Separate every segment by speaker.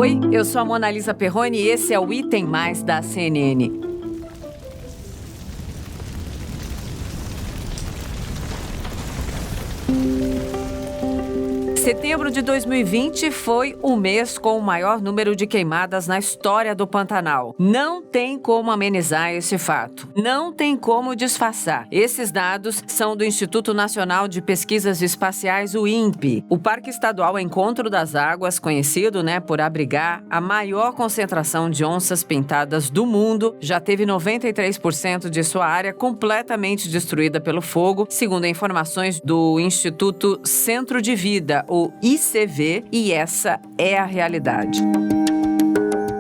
Speaker 1: Oi, eu sou a Mona Lisa Perrone e esse é o Item Mais da CNN. Setembro de 2020 foi o mês com o maior número de queimadas na história do Pantanal. Não tem como amenizar esse fato. Não tem como disfarçar. Esses dados são do Instituto Nacional de Pesquisas Espaciais, o INPE. O Parque Estadual Encontro das Águas, conhecido, por abrigar a maior concentração de onças pintadas do mundo, já teve 93% de sua área completamente destruída pelo fogo, segundo informações do Instituto Centro de Vida, o ICV, e essa é a realidade.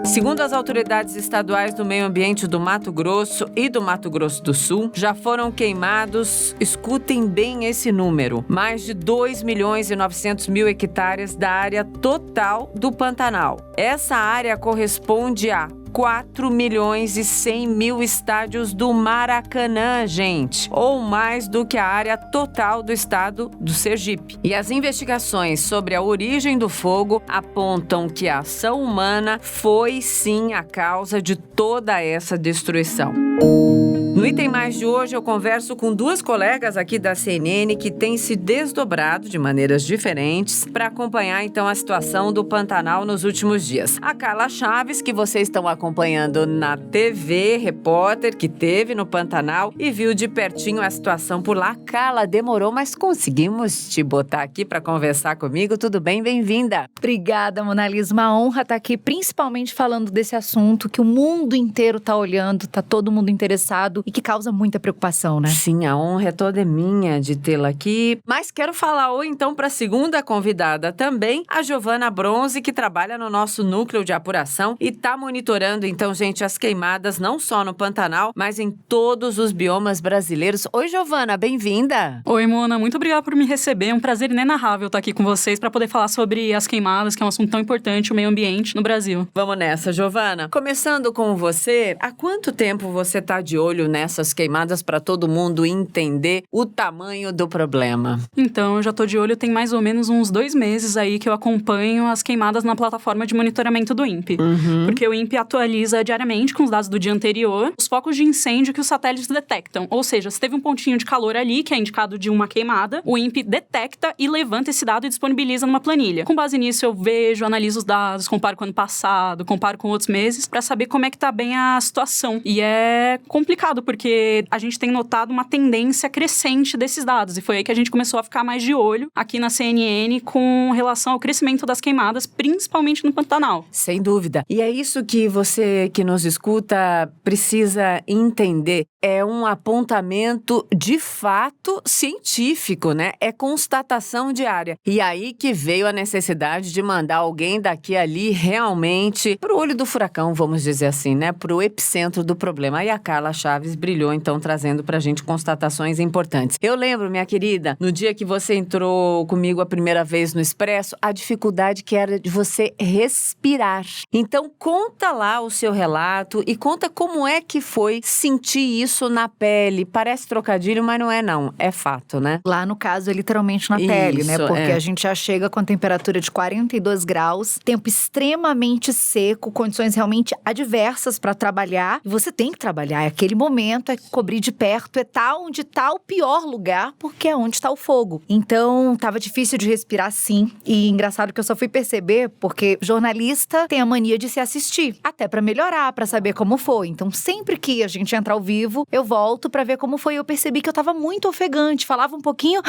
Speaker 1: Segundo as autoridades estaduais do meio ambiente do Mato Grosso e do Mato Grosso do Sul, já foram queimados, escutem bem esse número, mais de 2.900.000 hectares da área total do Pantanal. Essa área corresponde a 4.100.000 estádios do Maracanã, gente, ou mais do que a área total do estado do Sergipe. E as investigações sobre a origem do fogo apontam que a ação humana foi sim a causa de toda essa destruição. No Item Mais de hoje, eu converso com duas colegas aqui da CNN que têm se desdobrado de maneiras diferentes para acompanhar, então, a situação do Pantanal nos últimos dias. A Carla Chaves, que vocês estão acompanhando na TV, repórter que teve no Pantanal e viu de pertinho a situação por lá. Carla, demorou, mas conseguimos te botar aqui para conversar comigo. Tudo bem? Bem-vinda.
Speaker 2: Obrigada, Mona Lisa. Uma honra estar aqui, principalmente falando desse assunto que o mundo inteiro está olhando, está todo mundo interessado e que causa muita preocupação, né?
Speaker 1: Sim, a honra é toda minha de tê-la aqui. Mas quero falar oi, então, para a segunda convidada também, a Giovana Bronze, que trabalha no nosso núcleo de apuração e está monitorando, então, gente, as queimadas não só no Pantanal, mas em todos os biomas brasileiros. Oi, Giovana, bem-vinda!
Speaker 3: Oi, Mona, muito obrigada por me receber. É um prazer inenarrável estar aqui com vocês para poder falar sobre as queimadas, que é um assunto tão importante, o meio ambiente no Brasil.
Speaker 1: Vamos nessa, Giovana. Começando com você, há quanto tempo você está de olho nessas queimadas para todo mundo entender o tamanho do problema?
Speaker 3: Então, eu já tô de olho, tem mais ou menos uns 2 meses aí que eu acompanho as queimadas na plataforma de monitoramento do INPE. Porque o INPE atualiza diariamente com os dados do dia anterior os focos de incêndio que os satélites detectam. Ou seja, se teve um pontinho de calor ali, que é indicado de uma queimada, o INPE detecta e levanta esse dado e disponibiliza numa planilha. Com base nisso, eu vejo, analiso os dados, comparo com o ano passado, comparo com outros meses, para saber como é que tá bem a situação. E é complicado, porque a gente tem notado uma tendência crescente desses dados. E foi aí que a gente começou a ficar mais de olho aqui na CNN com relação ao crescimento das queimadas, principalmente no Pantanal.
Speaker 1: Sem dúvida. E é isso que você que nos escuta precisa entender. É um apontamento de fato científico, né? É constatação diária. E aí que veio a necessidade de mandar alguém daqui ali realmente pro olho do furacão, vamos dizer assim, né? Pro epicentro do problema. Aí a Carla Chaves brilhou, então, trazendo pra gente constatações importantes. Eu lembro, minha querida, no dia que você entrou comigo a primeira vez no Expresso, a dificuldade que era de você respirar. Então, conta lá o seu relato e conta como é que foi sentir isso na pele. Parece trocadilho, mas não é não. É fato, né?
Speaker 2: Lá no caso é literalmente na pele, né? Porque a gente já chega com a temperatura de 42 graus, tempo extremamente seco, condições realmente adversas para trabalhar. E você tem que trabalhar. É aquele momento, é cobrir de perto, é tá onde tá o pior lugar, porque é onde tá o fogo. Então, tava difícil de respirar, sim. E engraçado que eu só fui perceber porque jornalista tem a mania de se assistir, até pra melhorar, pra saber como foi. Então, sempre que a gente entra ao vivo, eu volto pra ver como foi. Eu percebi que eu tava muito ofegante, falava um pouquinho,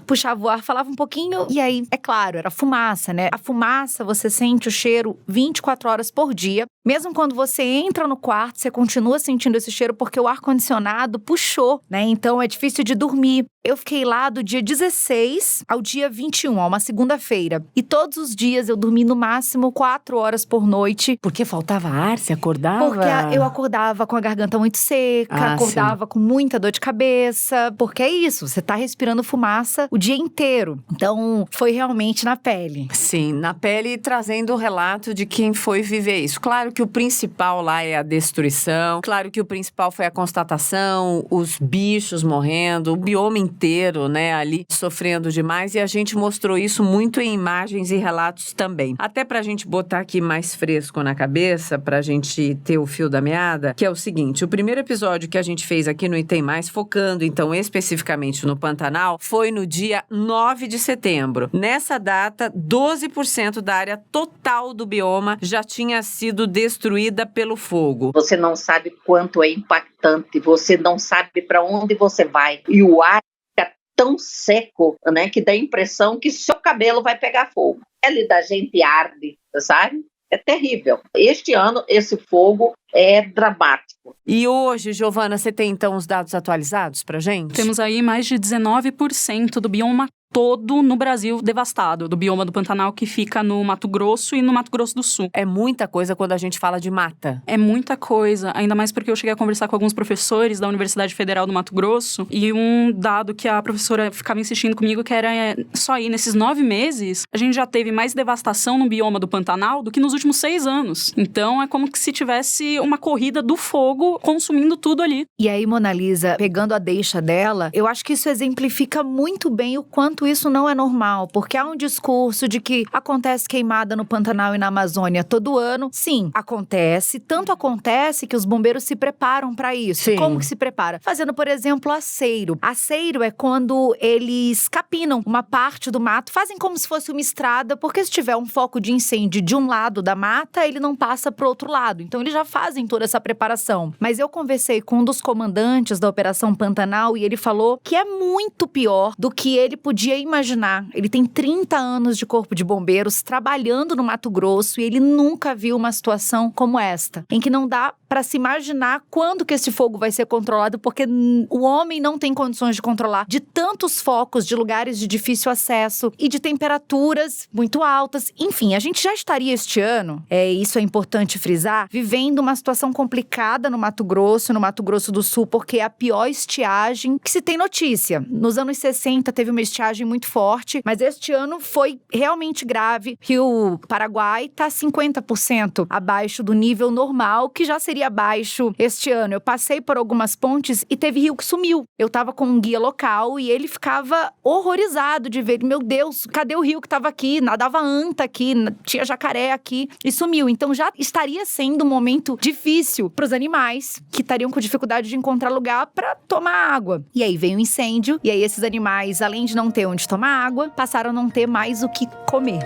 Speaker 2: puxava o ar, falava um pouquinho, e aí, é claro, era fumaça, né? A fumaça, você sente o cheiro 24 horas por dia. Mesmo quando você entra no quarto, você continua sentindo esse cheiro porque o ar-condicionado puxou, né? Então é difícil de dormir. Eu fiquei lá do dia 16 ao dia 21, uma segunda-feira. E todos os dias eu dormi no máximo 4 horas por noite.
Speaker 1: Porque faltava ar? Você acordava?
Speaker 2: Porque eu acordava com a garganta muito seca, acordava com muita dor de cabeça. Porque é isso, você tá respirando fumaça o dia inteiro. Então, foi realmente na pele.
Speaker 1: Sim, na pele, trazendo o relato de quem foi viver isso. Claro que o principal lá é a destruição. Claro que o principal foi a constatação, os bichos morrendo, o bioma inteiro, né, ali sofrendo demais. E a gente mostrou isso muito em imagens e relatos também. Até pra gente botar aqui mais fresco na cabeça, pra gente ter o fio da meada, que é o seguinte, o primeiro episódio que a gente fez aqui no Item Mais, focando então especificamente no Pantanal, foi no dia 9 de setembro. Nessa data, 12% da área total do bioma já tinha sido destruída pelo fogo.
Speaker 4: Você não sabe quanto é impactante, você não sabe para onde você vai. E o ar fica tão seco, né, que dá a impressão que seu cabelo vai pegar fogo. A pele da gente arde, sabe? É terrível. Este ano, esse fogo é dramático.
Speaker 1: E hoje, Giovana, você tem então os dados atualizados pra gente?
Speaker 3: Temos aí mais de 19% do bioma todo no Brasil devastado, do bioma do Pantanal, que fica no Mato Grosso e no Mato Grosso do Sul.
Speaker 1: É muita coisa quando a gente fala de mata.
Speaker 3: É muita coisa, ainda mais porque eu cheguei a conversar com alguns professores da Universidade Federal do Mato Grosso, e um dado que a professora ficava insistindo comigo, que era só aí, nesses 9 meses, a gente já teve mais devastação no bioma do Pantanal do que nos últimos 6 anos. Então, é como se tivesse uma corrida do fogo consumindo tudo ali.
Speaker 2: E aí, Mona Lisa, pegando a deixa dela, eu acho que isso exemplifica muito bem o quanto isso não é normal, porque há um discurso de que acontece queimada no Pantanal e na Amazônia todo ano. Sim, acontece. Tanto acontece que os bombeiros se preparam para isso.
Speaker 1: Sim.
Speaker 2: Como que se prepara? Fazendo, por exemplo, aceiro. Aceiro é quando eles capinam uma parte do mato, fazem como se fosse uma estrada, porque se tiver um foco de incêndio de um lado da mata, ele não passa pro outro lado. Então, eles já fazem toda essa preparação. Mas eu conversei com um dos comandantes da Operação Pantanal e ele falou que é muito pior do que ele podia imaginar. Ele tem 30 anos de corpo de bombeiros trabalhando no Mato Grosso e ele nunca viu uma situação como esta, em que não dá para se imaginar quando que esse fogo vai ser controlado, porque o homem não tem condições de controlar de tantos focos, de lugares de difícil acesso e de temperaturas muito altas. Enfim, a gente já estaria este ano, isso é importante frisar, vivendo uma situação complicada no Mato Grosso do Sul, porque é a pior estiagem que se tem notícia. Nos anos 60 teve uma estiagem muito forte, mas este ano foi realmente grave. Rio Paraguai está 50% abaixo do nível normal, que já seria baixo este ano. Eu passei por algumas pontes e teve rio que sumiu. Eu tava com um guia local e ele ficava horrorizado de ver, meu Deus, cadê o rio que tava aqui? Nadava anta aqui, tinha jacaré aqui e sumiu. Então já estaria sendo um momento difícil para os animais, que estariam com dificuldade de encontrar lugar para tomar água. E aí veio um incêndio, e aí esses animais, além de não ter onde tomar água, passaram a não ter mais o que comer.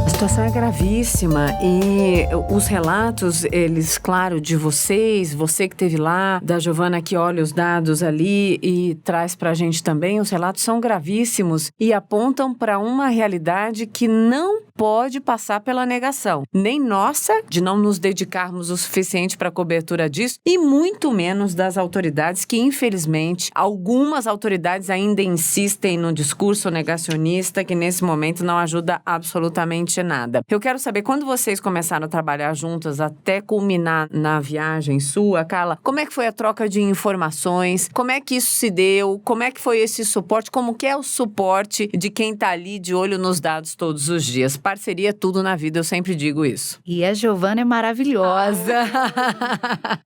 Speaker 1: A situação é gravíssima e os relatos, eles, claro, de vocês, você que esteve lá, da Giovana que olha os dados ali e traz pra gente também, os relatos são gravíssimos e apontam para uma realidade que não pode passar pela negação. Nem nossa, de não nos dedicarmos o suficiente para a cobertura disso, e muito menos das autoridades, que infelizmente, algumas autoridades ainda insistem no discurso negacionista, que nesse momento não ajuda absolutamente nada. Eu quero saber, quando vocês começaram a trabalhar juntas até culminar na viagem sua, Carla, como é que foi a troca de informações? Como é que isso se deu? Como é que foi esse suporte? Como que é o suporte de quem tá ali de olho nos dados todos os dias? Parceria é tudo na vida, eu sempre digo isso.
Speaker 2: E a Giovana é maravilhosa.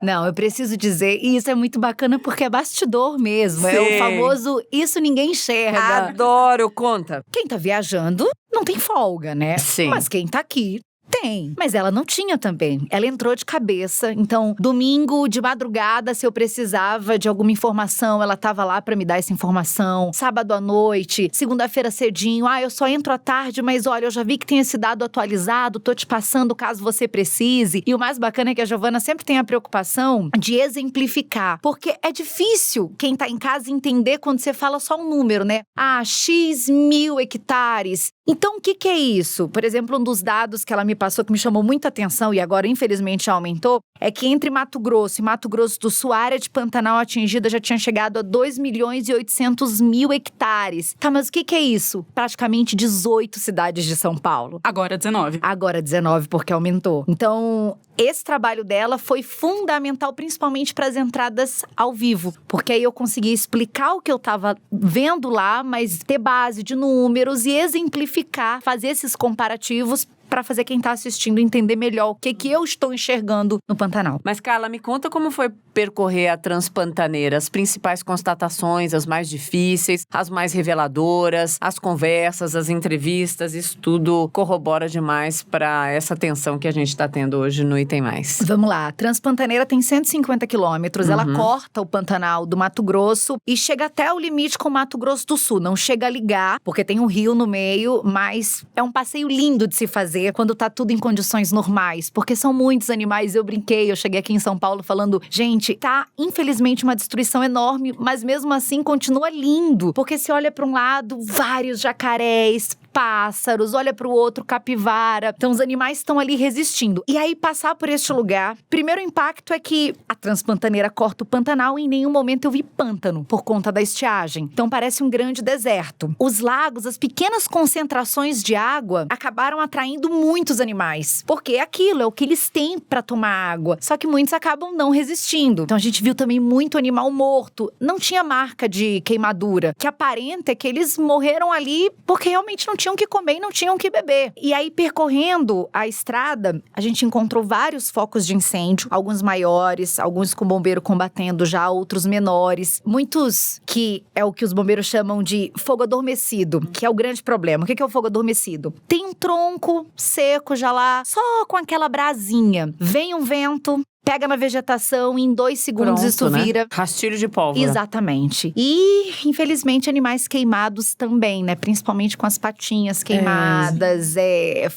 Speaker 2: Não, eu preciso dizer, e isso é muito bacana porque é bastidor mesmo.
Speaker 1: Sim.
Speaker 2: É o famoso, isso ninguém enxerga.
Speaker 1: Adoro, conta.
Speaker 2: Quem tá viajando não tem folga, né?
Speaker 1: Sim.
Speaker 2: Mas quem tá aqui tem. Mas ela não tinha também. Ela entrou de cabeça. Então, domingo de madrugada, se eu precisava de alguma informação, ela tava lá pra me dar essa informação. Sábado à noite, segunda-feira cedinho. Eu só entro à tarde, mas olha, eu já vi que tem esse dado atualizado, tô te passando caso você precise. E o mais bacana é que a Giovana sempre tem a preocupação de exemplificar. Porque é difícil quem tá em casa entender quando você fala só um número, né? X mil hectares. Então, o que é isso? Por exemplo, um dos dados que ela me passou, que me chamou muita atenção e agora, infelizmente, aumentou, é que entre Mato Grosso e Mato Grosso do Sul, a área de Pantanal atingida já tinha chegado a 2.800.000 hectares. Tá, mas o que é isso? Praticamente 18 cidades de São Paulo.
Speaker 3: Agora 19.
Speaker 2: Agora 19, porque aumentou. Então, esse trabalho dela foi fundamental, principalmente para as entradas ao vivo, porque aí eu consegui explicar o que eu estava vendo lá, mas ter base de números e exemplificar, fazer esses comparativos para fazer quem tá assistindo entender melhor o que eu estou enxergando no Pantanal.
Speaker 1: Mas, Carla, me conta como foi percorrer a Transpantaneira, as principais constatações, as mais difíceis, as mais reveladoras, as conversas, as entrevistas, isso tudo corrobora demais para essa tensão que a gente está tendo hoje no Item Mais.
Speaker 2: Vamos lá, a Transpantaneira tem 150 quilômetros, ela corta o Pantanal do Mato Grosso e chega até o limite com o Mato Grosso do Sul, não chega a ligar, porque tem um rio no meio, mas é um passeio lindo de se fazer quando tá tudo em condições normais, porque são muitos animais. Eu brinquei, eu cheguei aqui em São Paulo falando, gente, tá infelizmente uma destruição enorme, mas mesmo assim continua lindo, porque se olha para um lado, vários jacarés, pássaros, olha pro outro, capivara. Então os animais estão ali resistindo. E aí passar por este lugar, primeiro impacto é que a Transpantaneira corta o Pantanal e em nenhum momento eu vi pântano por conta da estiagem. Então parece um grande deserto. Os lagos, as pequenas concentrações de água acabaram atraindo muitos animais, porque aquilo é o que eles têm para tomar água. Só que muitos acabam não resistindo. Então a gente viu também muito animal morto. Não tinha marca de queimadura, que aparenta que eles morreram ali porque realmente não tinham que comer e não tinham que beber. E aí, percorrendo a estrada, a gente encontrou vários focos de incêndio, alguns maiores, alguns com bombeiro combatendo já, outros menores. Muitos que é o que os bombeiros chamam de fogo adormecido, que é o grande problema. O que é o fogo adormecido? Tem um tronco seco já lá, só com aquela brasinha. Vem um vento, pega na vegetação e em 2 segundos
Speaker 1: pronto,
Speaker 2: isso vira...
Speaker 1: né? Rastilho de pólvora.
Speaker 2: Exatamente. E, infelizmente, animais queimados também, né? Principalmente com as patinhas queimadas.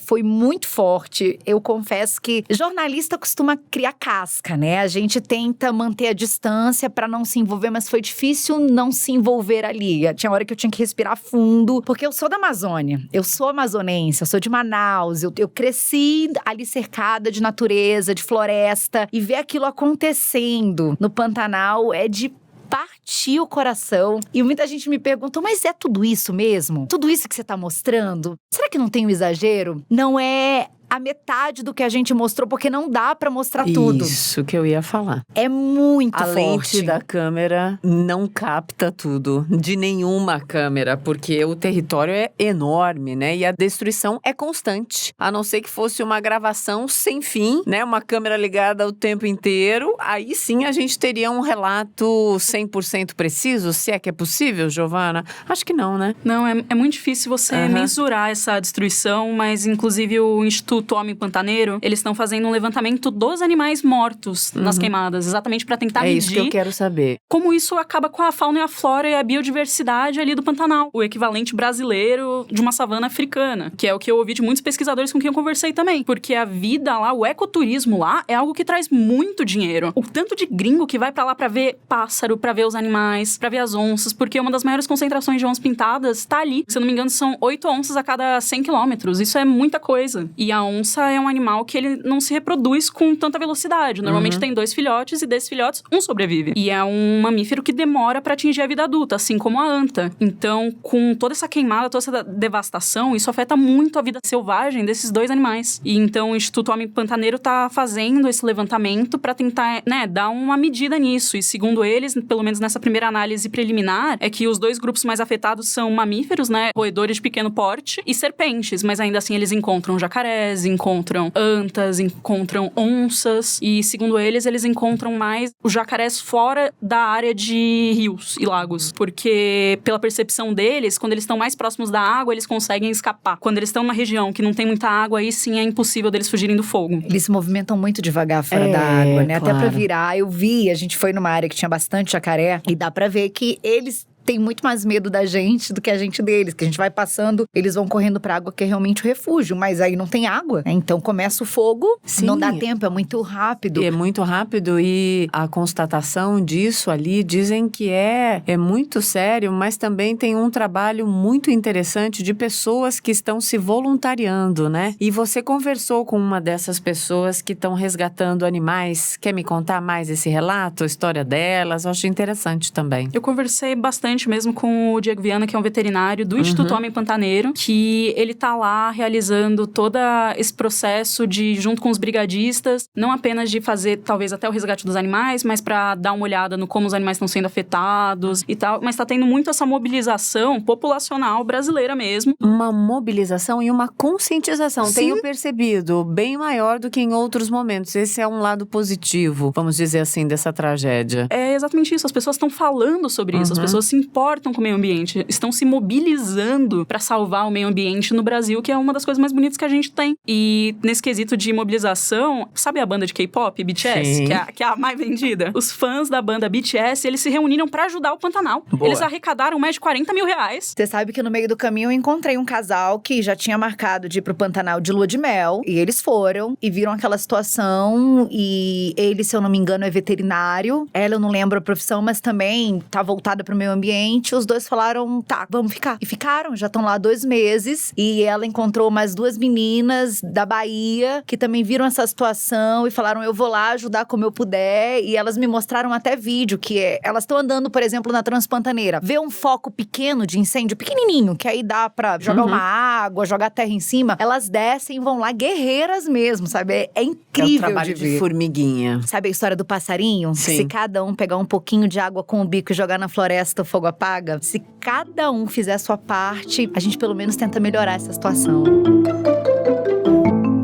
Speaker 2: Foi muito forte. Eu confesso que jornalista costuma criar casca, né? A gente tenta manter a distância pra não se envolver, mas foi difícil não se envolver ali. Tinha hora que eu tinha que respirar fundo, porque eu sou da Amazônia. Eu sou amazonense, eu sou de Manaus. Eu cresci ali cercada de natureza, de floresta. E ver aquilo acontecendo no Pantanal é de partir o coração. E muita gente me perguntou, mas é tudo isso mesmo? Tudo isso que você tá mostrando? Será que não tem um exagero? Não é a metade do que a gente mostrou, porque não dá pra mostrar tudo.
Speaker 1: Isso que eu ia falar.
Speaker 2: É muito
Speaker 1: a
Speaker 2: forte.
Speaker 1: A lente da câmera não capta tudo, de nenhuma câmera, porque o território é enorme, né? E a destruição é constante. A não ser que fosse uma gravação sem fim, né? Uma câmera ligada o tempo inteiro, aí sim a gente teria um relato 100% preciso, se é que é possível, Giovana? Acho que não, né?
Speaker 3: Não, é muito difícil você mensurar essa destruição, mas inclusive o Instituto Homem Pantaneiro, eles estão fazendo um levantamento dos animais mortos nas queimadas, exatamente para tentar medir.
Speaker 1: É isso que eu quero saber.
Speaker 3: Como isso acaba com a fauna e a flora e a biodiversidade ali do Pantanal. O equivalente brasileiro de uma savana africana, que é o que eu ouvi de muitos pesquisadores com quem eu conversei também. Porque a vida lá, o ecoturismo lá, é algo que traz muito dinheiro. O tanto de gringo que vai para lá para ver pássaro, para ver os animais, para ver as onças, porque uma das maiores concentrações de onças pintadas tá ali. Se eu não me engano, são 8 onças a cada 100 quilômetros. Isso é muita coisa. E a onça é um animal que ele não se reproduz com tanta velocidade. Normalmente tem 2 filhotes e desses filhotes, um sobrevive. E é um mamífero que demora pra atingir a vida adulta, assim como a anta. Então, com toda essa queimada, toda essa devastação, isso afeta muito a vida selvagem desses 2 animais. E então o Instituto Homem Pantaneiro tá fazendo esse levantamento pra tentar, né, dar uma medida nisso. E segundo eles, pelo menos nessa primeira análise preliminar, é que os 2 grupos mais afetados são mamíferos, né, roedores de pequeno porte e serpentes. Mas ainda assim eles encontram jacarés, encontram antas, encontram onças e, segundo eles encontram mais os jacarés fora da área de rios e lagos, porque pela percepção deles, quando eles estão mais próximos da água, eles conseguem escapar. Quando eles estão numa região que não tem muita água, aí sim é impossível deles fugirem do fogo.
Speaker 2: Eles se movimentam muito devagar fora da água, né? Claro. Até pra virar, eu vi, a gente foi numa área que tinha bastante jacaré e dá pra ver que eles tem muito mais medo da gente do que a gente deles, que a gente vai passando, eles vão correndo pra água que é realmente o refúgio, mas aí não tem água, né? Então começa o fogo, não dá tempo, é muito rápido.
Speaker 1: É muito rápido e a constatação disso ali, dizem que é muito sério, mas também tem um trabalho muito interessante de pessoas que estão se voluntariando, né? E você conversou com uma dessas pessoas que estão resgatando animais, quer me contar mais esse relato, a história delas? Eu acho interessante também.
Speaker 3: Eu conversei bastante bastante mesmo com o Diego Viana, que é um veterinário do Instituto Homem Pantaneiro, que ele tá lá realizando todo esse processo de, junto com os brigadistas, não apenas de fazer, talvez, até o resgate dos animais, mas para dar uma olhada no como os animais estão sendo afetados e tal, mas tá tendo muito essa mobilização populacional brasileira mesmo.
Speaker 1: Uma mobilização e uma conscientização,
Speaker 2: Sim.
Speaker 1: tenho percebido, bem maior do que em outros momentos. Esse é um lado positivo, vamos dizer assim, dessa tragédia.
Speaker 3: É exatamente isso, as pessoas estão falando sobre isso, as pessoas se importam com o meio ambiente, estão se mobilizando para salvar o meio ambiente no Brasil, que é uma das coisas mais bonitas que a gente tem. E nesse quesito de mobilização, sabe a banda de K-pop, BTS, que é a mais vendida? Os fãs da banda BTS, eles se reuniram para ajudar o Pantanal.
Speaker 1: Boa.
Speaker 3: Eles arrecadaram mais de 40 mil reais.
Speaker 2: Você sabe que no meio do caminho eu encontrei um casal que já tinha marcado de ir pro Pantanal de lua de mel. E eles foram e viram aquela situação. E ele, se eu não me engano, é veterinário. Ela, eu não lembro a profissão, mas também tá voltada pro meio ambiente. Os dois falaram, tá, vamos ficar. E ficaram, já estão lá 2 meses. E ela encontrou mais 2 meninas da Bahia que também viram essa situação e falaram, eu vou lá ajudar como eu puder. E elas me mostraram até vídeo que elas estão andando, por exemplo, na Transpantaneira. Vê um foco pequeno de incêndio, pequenininho, que aí dá pra jogar uma água, jogar terra em cima. Elas descem e vão lá, guerreiras mesmo, sabe? É incrível
Speaker 1: É um trabalho
Speaker 2: de ver.
Speaker 1: formiguinha.
Speaker 2: Sabe a história do passarinho?
Speaker 1: Sim.
Speaker 2: Se cada um pegar um pouquinho de água com o bico e jogar na floresta, o fogo apaga. Se cada um fizer a sua parte, a gente pelo menos tenta melhorar essa situação.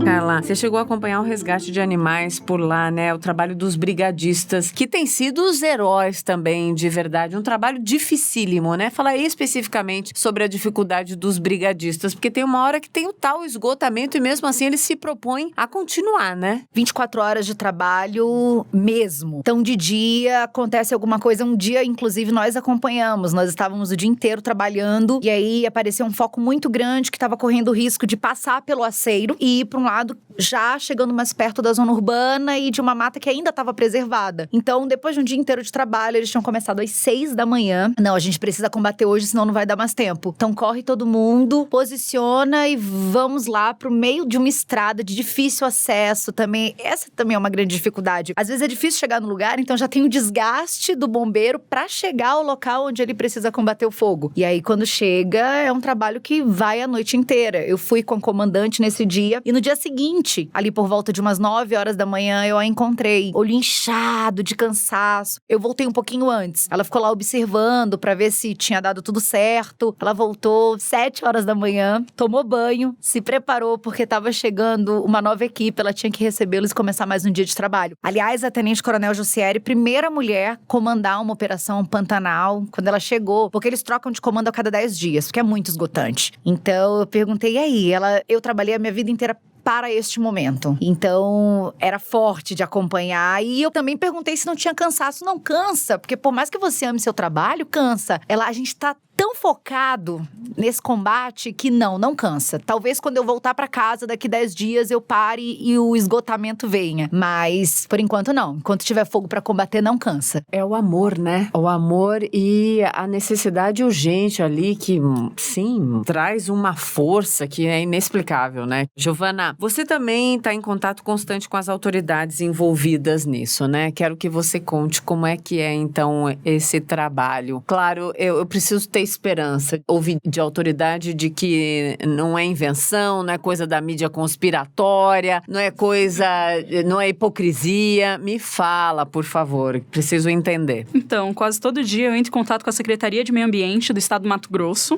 Speaker 1: Carla, você chegou a acompanhar o resgate de animais por lá, né? O trabalho dos brigadistas, que tem sido os heróis também, de verdade. Um trabalho dificílimo, né? Falar especificamente sobre a dificuldade dos brigadistas, porque tem uma hora que tem o tal esgotamento e mesmo assim eles se propõem a continuar, né?
Speaker 2: 24 horas de trabalho mesmo. Então, de dia, acontece alguma coisa. Um dia, inclusive, nós acompanhamos. Nós estávamos o dia inteiro trabalhando e aí apareceu um foco muito grande que estava correndo o risco de passar pelo aceiro e ir para um lado já chegando mais perto da zona urbana e de uma mata que ainda estava preservada. Então, depois de um dia inteiro de trabalho, eles tinham começado às 6 da manhã. Não, a gente precisa combater hoje, senão não vai dar mais tempo. Então, corre todo mundo, posiciona e vamos lá pro meio de uma estrada de difícil acesso também. Essa também é uma grande dificuldade. Às vezes é difícil chegar no lugar, então já tem o desgaste do bombeiro pra chegar ao local onde ele precisa combater o fogo. E aí, quando chega, é um trabalho que vai a noite inteira. Eu fui com a comandante nesse dia e no dia seguinte, ali por volta de umas 9 horas da manhã, eu a encontrei, olho inchado, de cansaço. Eu voltei um pouquinho antes. Ela ficou lá observando pra ver se tinha dado tudo certo. Ela voltou 7 horas da manhã, tomou banho, se preparou porque tava chegando uma nova equipe, ela tinha que recebê-los e começar mais um dia de trabalho. Aliás, a Tenente Coronel Jussieri, primeira mulher a comandar uma operação Pantanal, quando ela chegou, porque eles trocam de comando a cada 10 dias, porque é muito esgotante. Então, eu perguntei, e aí? Eu trabalhei a minha vida inteira para este momento. Então, era forte de acompanhar. E eu também perguntei se não tinha cansaço. Não cansa, porque por mais que você ame seu trabalho, cansa. A gente tá tão focado nesse combate que não cansa. Talvez quando eu voltar pra casa daqui 10 dias eu pare e o esgotamento venha. Mas, por enquanto, não. Enquanto tiver fogo pra combater, não cansa.
Speaker 1: É o amor, né? O amor e a necessidade urgente ali que, sim, traz uma força que é inexplicável, né? Giovana, você também está em contato constante com as autoridades envolvidas nisso, né? Quero que você conte como é que é, então, esse trabalho. Claro, eu preciso ter esperança. Ouvi de autoridade de que não é invenção, não é coisa da mídia conspiratória, não é hipocrisia. Me fala, por favor. Preciso entender.
Speaker 3: Então, quase todo dia eu entro em contato com a Secretaria de Meio Ambiente do Estado do Mato Grosso,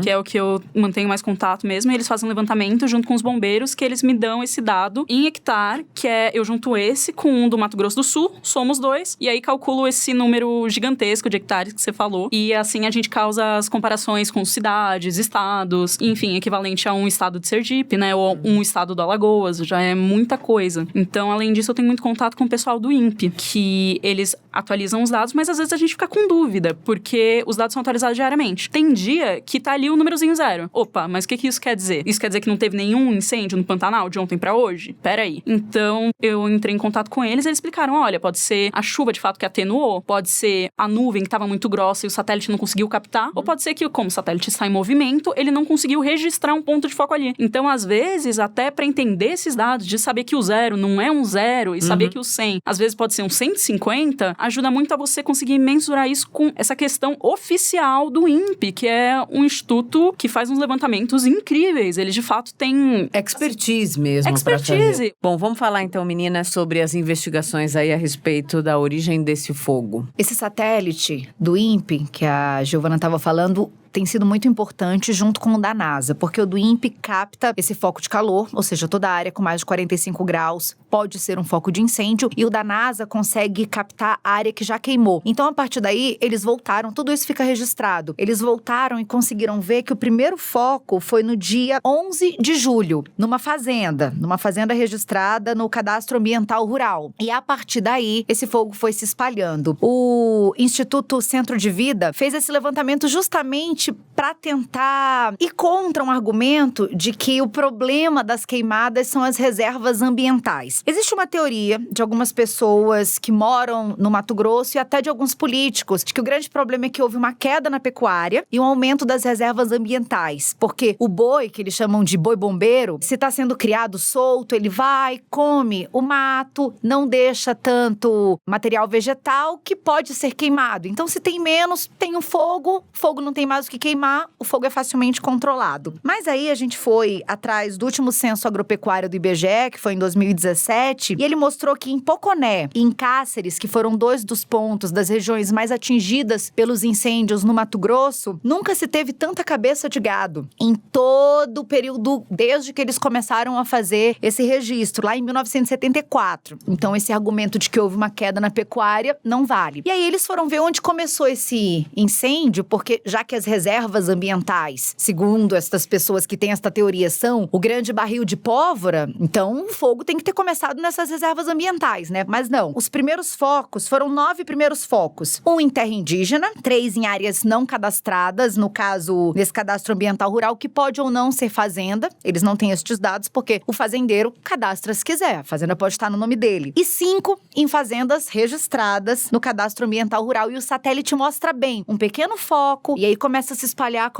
Speaker 3: que é o que eu mantenho mais contato mesmo, e eles fazem um levantamento junto com os bombeiros, que eles me dão esse dado em hectare, que eu junto esse com um do Mato Grosso do Sul, somos 2, e aí calculo esse número gigantesco de hectares que você falou, e assim a gente causa as comparações com cidades, estados, enfim, equivalente a um estado de Sergipe, né, ou um estado do Alagoas, já é muita coisa. Então, além disso, eu tenho muito contato com o pessoal do INPE, que eles atualizam os dados, mas às vezes a gente fica com dúvida, porque os dados são atualizados diariamente. Tem dia que tá ali o númerozinho 0. Opa, mas o que isso quer dizer? Isso quer dizer que não teve nenhum incêndio no Pantanal de ontem pra hoje? Peraí. Então, eu entrei em contato com eles explicaram, olha, pode ser a chuva de fato que atenuou, pode ser a nuvem que tava muito grossa e o satélite não conseguiu captar, ou Ou pode ser que, como o satélite está em movimento, ele não conseguiu registrar um ponto de foco ali. Então, às vezes, até para entender esses dados, de saber que o 0 não é um 0 e saber que o 100, às vezes pode ser um 150, ajuda muito a você conseguir mensurar isso com essa questão oficial do INPE, que é um instituto que faz uns levantamentos incríveis. Ele, de fato, tem...
Speaker 1: expertise mesmo.
Speaker 3: Expertise.
Speaker 1: Bom, vamos falar então, meninas, sobre as investigações aí a respeito da origem desse fogo.
Speaker 2: Esse satélite do INPE, que a Giovana estava falando, tem sido muito importante junto com o da NASA, porque o do INPE capta esse foco de calor, ou seja, toda a área com mais de 45 graus pode ser um foco de incêndio, e o da NASA consegue captar a área que já queimou. Então, a partir daí, eles voltaram, tudo isso fica registrado. Eles voltaram e conseguiram ver que o primeiro foco foi no dia 11 de julho, numa fazenda registrada no Cadastro Ambiental Rural. E a partir daí, esse fogo foi se espalhando. O Instituto Centro de Vida fez esse levantamento justamente para tentar ir contra um argumento de que o problema das queimadas são as reservas ambientais. Existe uma teoria de algumas pessoas que moram no Mato Grosso e até de alguns políticos de que o grande problema é que houve uma queda na pecuária e um aumento das reservas ambientais, porque o boi, que eles chamam de boi bombeiro, se está sendo criado solto, ele vai, come o mato, não deixa tanto material vegetal que pode ser queimado. Então, se tem menos, tem o fogo não tem mais o que queimar, o fogo é facilmente controlado. Mas aí a gente foi atrás do último censo agropecuário do IBGE, que foi em 2017, e ele mostrou que em Poconé e em Cáceres, que foram 2 dos pontos das regiões mais atingidas pelos incêndios no Mato Grosso, nunca se teve tanta cabeça de gado em todo o período, desde que eles começaram a fazer esse registro, lá em 1974. Então, esse argumento de que houve uma queda na pecuária não vale. E aí, eles foram ver onde começou esse incêndio, porque já que as reservas ambientais, segundo estas pessoas que têm esta teoria, são o grande barril de pólvora, então o fogo tem que ter começado nessas reservas ambientais, né? Mas não. Os primeiros focos foram 9 primeiros focos. 1 em terra indígena, 3 em áreas não cadastradas, no caso, nesse cadastro ambiental rural, que pode ou não ser fazenda. Eles não têm estes dados porque o fazendeiro cadastra se quiser. A fazenda pode estar no nome dele. E 5 em fazendas registradas no cadastro ambiental rural. E o satélite mostra bem um pequeno foco, e aí começa a se espalhar,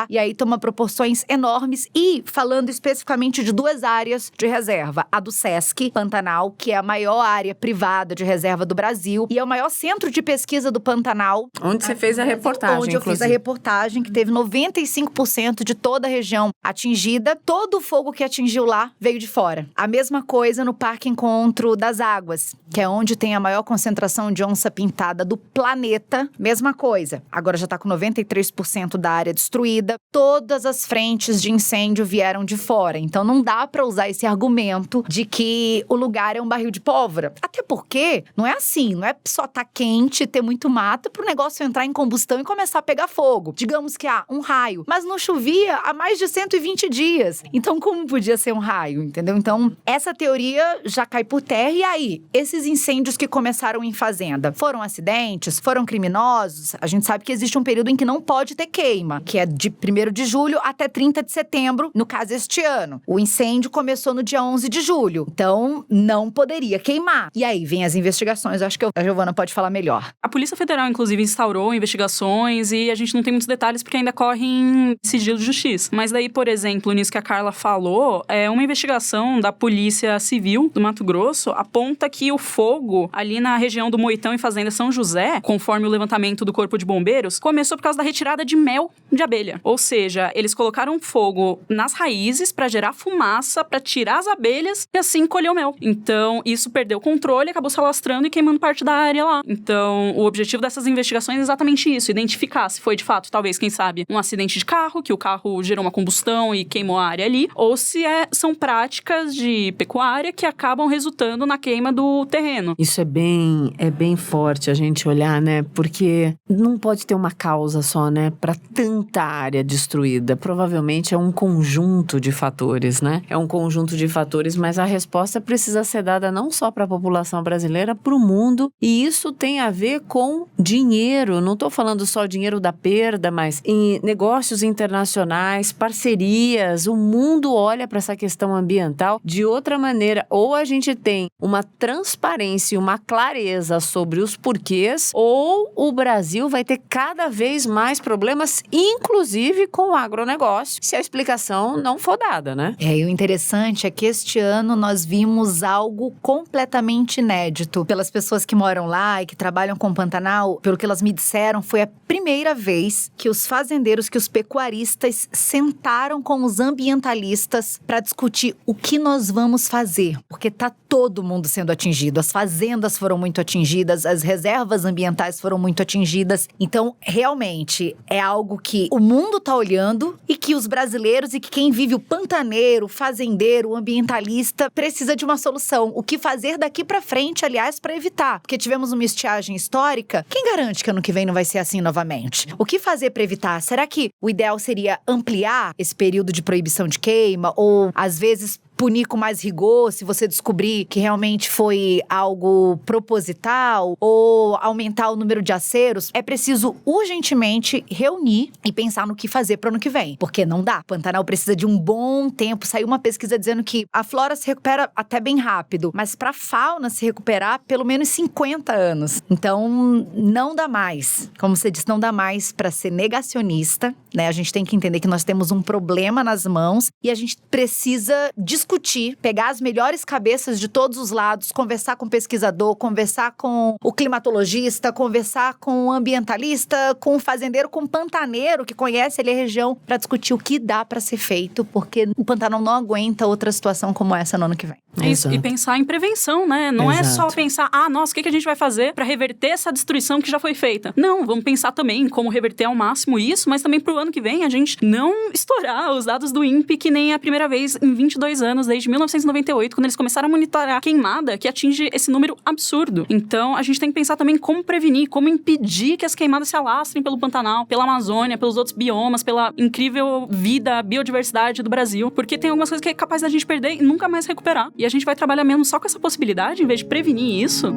Speaker 2: e aí toma proporções enormes. E falando especificamente de 2 áreas de reserva, a do Sesc Pantanal, que é a maior área privada de reserva do Brasil, e é o maior centro de pesquisa do Pantanal.
Speaker 1: Onde você fez a reportagem,
Speaker 2: Onde eu fiz a reportagem, que teve 95% de toda a região atingida. Todo o fogo que atingiu lá veio de fora. A mesma coisa no Parque Encontro das Águas, que é onde tem a maior concentração de onça-pintada do planeta. Mesma coisa. Agora já está com 93% da área destruída. Todas as frentes de incêndio vieram de fora. Então não dá para usar esse argumento de que o lugar é um barril de pólvora. Até porque não é assim, não é só tá quente, ter muito mato para o negócio entrar em combustão e começar a pegar fogo. Digamos que há um raio, mas não chovia há mais de 120 dias. Então como podia ser um raio, entendeu? Então essa teoria já cai por terra. E aí, esses incêndios que começaram em fazenda, foram acidentes? Foram criminosos? A gente sabe que existe um período em que não pode ter queima, que é de 1º de julho até 30 de setembro, no caso este ano. O incêndio começou no dia 11 de julho, então não poderia queimar. E aí vem as investigações, eu acho que a Giovana pode falar melhor.
Speaker 3: A Polícia Federal, inclusive, instaurou investigações e a gente não tem muitos detalhes porque ainda corre em sigilo de justiça. Mas daí, por exemplo, nisso que a Carla falou, uma investigação da Polícia Civil do Mato Grosso aponta que o fogo ali na região do Moitão e Fazenda São José, conforme o levantamento do Corpo de Bombeiros, começou por causa da retirada de mel de abelha. Ou seja, eles colocaram fogo nas raízes para gerar fumaça, para tirar as abelhas e assim colher o mel. Então, isso perdeu o controle, acabou se alastrando e queimando parte da área lá. Então, o objetivo dessas investigações é exatamente isso, identificar se foi de fato, talvez, quem sabe, um acidente de carro, que o carro gerou uma combustão e queimou a área ali, ou se são práticas de pecuária que acabam resultando na queima do terreno.
Speaker 1: Isso é bem forte a gente olhar, né? Porque não pode ter uma causa só, né? Para tanta área destruída. Provavelmente é um conjunto de fatores, né? É um conjunto de fatores, mas a resposta precisa ser dada não só para a população brasileira, para o mundo. E isso tem a ver com dinheiro. Não estou falando só dinheiro da perda, mas em negócios internacionais, parcerias. O mundo olha para essa questão ambiental de outra maneira. Ou a gente tem uma transparência, uma clareza sobre os porquês, ou o Brasil vai ter cada cada vez mais problemas, inclusive com o agronegócio, se a explicação não for dada, né?
Speaker 2: E o interessante é que este ano nós vimos algo completamente inédito. Pelas pessoas que moram lá e que trabalham com o Pantanal, pelo que elas me disseram, foi a primeira vez que os fazendeiros, que os pecuaristas sentaram com os ambientalistas para discutir o que nós vamos fazer. Porque tá todo mundo sendo atingido. As fazendas foram muito atingidas, as reservas ambientais foram muito atingidas. Então, realmente, é algo que o mundo tá olhando e que os brasileiros e que quem vive o pantaneiro, o fazendeiro, o ambientalista, precisa de uma solução. O que fazer daqui para frente, aliás, para evitar. Porque tivemos uma estiagem histórica. Quem garante que ano que vem não vai ser assim novamente? O que fazer para evitar? Será que o ideal seria ampliar esse período de proibição de queima? Ou, às vezes, punir com mais rigor se você descobrir que realmente foi algo proposital, ou aumentar o número de aceros? É preciso urgentemente reunir e pensar no que fazer para o ano que vem, porque não dá. O Pantanal precisa de um bom tempo. Saiu uma pesquisa dizendo que a flora se recupera até bem rápido, mas para a fauna se recuperar, pelo menos 50 anos. Então, não dá mais. Como você disse, não dá mais para ser negacionista, né? A gente tem que entender que nós temos um problema nas mãos e a gente precisa discutir, pegar as melhores cabeças de todos os lados, conversar com o pesquisador, conversar com o climatologista, conversar com o ambientalista, com o fazendeiro, com o pantaneiro que conhece ali a região, para discutir o que dá para ser feito, porque o Pantanal não aguenta outra situação como essa no ano que vem.
Speaker 3: Isso, e pensar em prevenção, né? Não é só pensar, nossa, o que a gente vai fazer para reverter essa destruição que já foi feita? Não, vamos pensar também em como reverter ao máximo isso, mas também pro ano que vem a gente não estourar os dados do INPE, que nem a primeira vez em 22 anos, desde 1998, quando eles começaram a monitorar queimada, que atinge esse número absurdo. Então, a gente tem que pensar também como prevenir, como impedir que as queimadas se alastrem pelo Pantanal, pela Amazônia, pelos outros biomas, pela incrível vida, biodiversidade do Brasil, porque tem algumas coisas que é capaz da gente perder e nunca mais recuperar. E a gente vai trabalhar mesmo só com essa possibilidade, em vez de prevenir isso.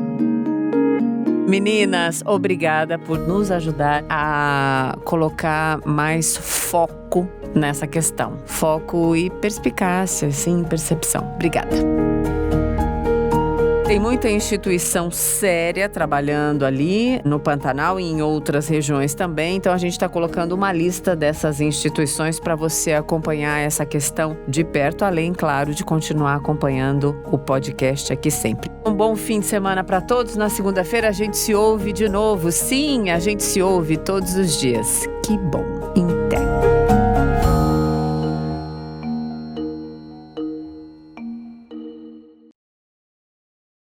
Speaker 1: Meninas, obrigada por nos ajudar a colocar mais foco nessa questão. Foco e perspicácia, sim, percepção. Obrigada. Tem muita instituição séria trabalhando ali no Pantanal e em outras regiões também. Então, a gente está colocando uma lista dessas instituições para você acompanhar essa questão de perto, além, claro, de continuar acompanhando o podcast aqui sempre. Um bom fim de semana para todos. Na segunda-feira, a gente se ouve de novo. Sim, a gente se ouve todos os dias. Que bom!